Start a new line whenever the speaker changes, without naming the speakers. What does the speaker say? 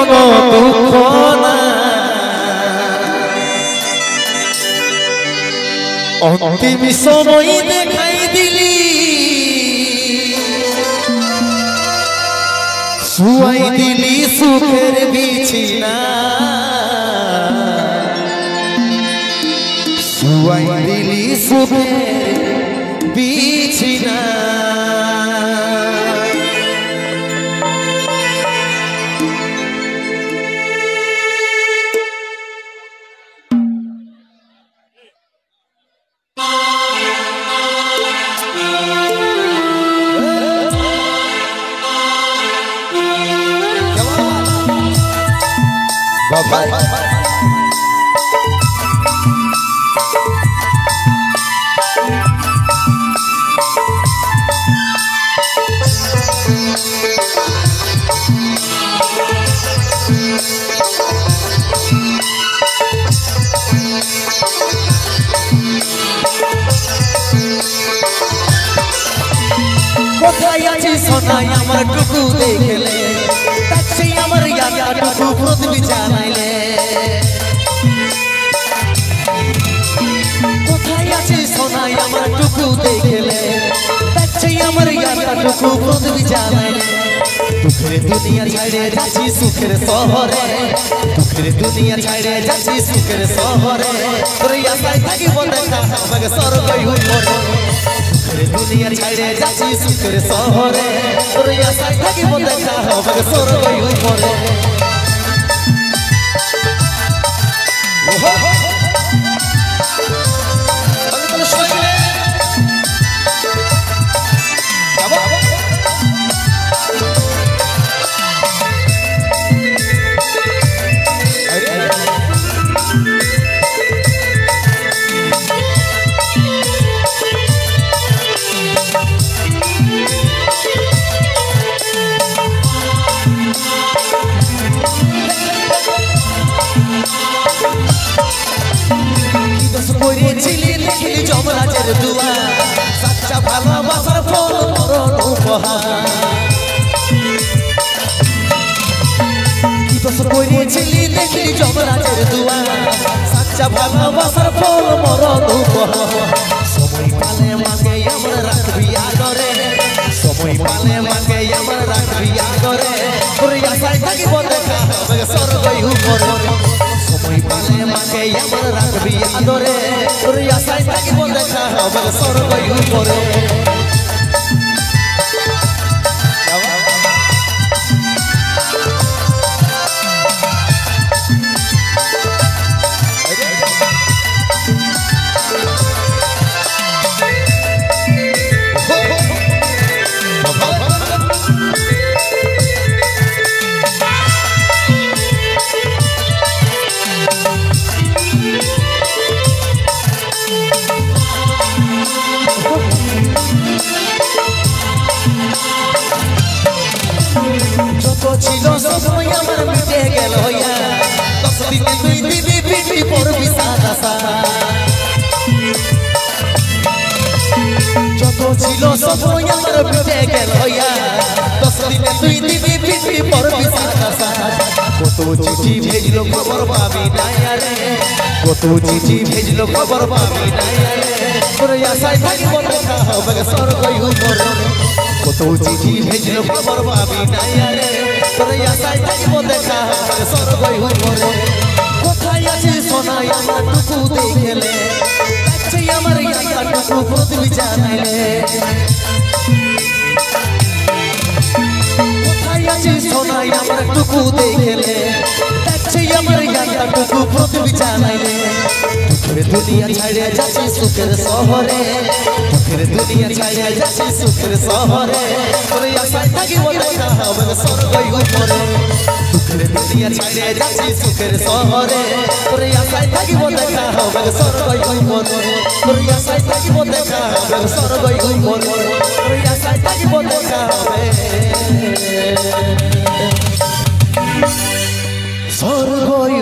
কোনো দুঃখ না অন্তিম সময় দেখাই দিলি শুয়াই দিলি সুখের বিছিনা শুয়াই দিলি সুখের বিছিনা Bye. কোথায় আছি সোনাই আমার টুকু দেখলে তাকে আমার ইয়াদা টুকু প্রতিবি জানাইলে কোথায় আছি সোনাই আমার টুকু দেখলে তাকে আমার ইয়াদা টুকু প্রতিবি জানাইলে দুঃখের দুনিয়া ছাড়ে যাচ্ছি সুখের শহরে দুঃখের দুনিয়া ছাড়ে যাচ্ছি সুখের শহরে তোর আশায় থাকিব দেখা আমাকে স্বর্গই হই পড়ে দুনিয়া ছাড়ে যাচ্ছি সুখের শহরে তোর আশায় থাকিব দেখা আমাকে স্বর্গই হই পড়ে পড়েছিলি লিখলি যমরাজের দুয়া সচ্চা ভালোবাসার ফল মরণ উপহার কি দোষ পড়েছিলি লিখলি যমরাজের দুয়া সচ্চা ভালোবাসার ফল মরণ উপহার সময় পালে মাকে আমার রাখবি আদরে সময় পালে মাকে আমার রাখবি আদরে তোর আশায় থাকিব দেখা আমাকে স্বর্গই উপরে সময় পালে মাকে আমার রাখবি আদরে তোর আশায় থাকিব দেখা আমাকে স্বর্গই উপরে ছিল সময় আমার মিটে গেল হইয়া 10 দিনে তুই দিবি পিটি পড়বি সাদা সাদা যত ছিল সময় আমার মিটে গেল হইয়া 10 দিনে তুই দিবি পিটি পড়বি সাদা সাদা কত চিঠি ভেজলো খবর পাবি না রে কত চিঠি ভেজলো খবর পাবি না রে তোর আশায় থাকিব দেখা আমাকে স্বর্গই উপরে কত চিঠি ভেজলো খবর পাবি না রে তোর আশায় থাকিব দেখা আমাকে স্বর্গই উপরে কোথায় আছে সোনাই আমার টুকু দেখলে তাকে আমার ইয়াদা টুকু প্রতিবি জানাইলে কোথায় আছে সোনাই আমার টুকু দেখলে তাকে আমার ইয়াদা টুকু প্রতিবি জানাইলে দুঃখের দুনিয়া ছাড়ে যাচ্ছি সুখের শহরে দুঃখের দুনিয়া ছাড়ে যাচ্ছি সুখের শহরে তোর আশায় থাকিব দেখা আমাকে স্বর্গই উপরে দুঃখের দুনিয়া ছাড়ে যাচ্ছি সুখের শহরে তোর আশায় থাকিব দেখা আমাকে স্বর্গই উপরে তোর আশায় থাকিব দেখা আমাকে স্বর্গই উপরে তোর আশায় থাকিব দেখা স্বর্গই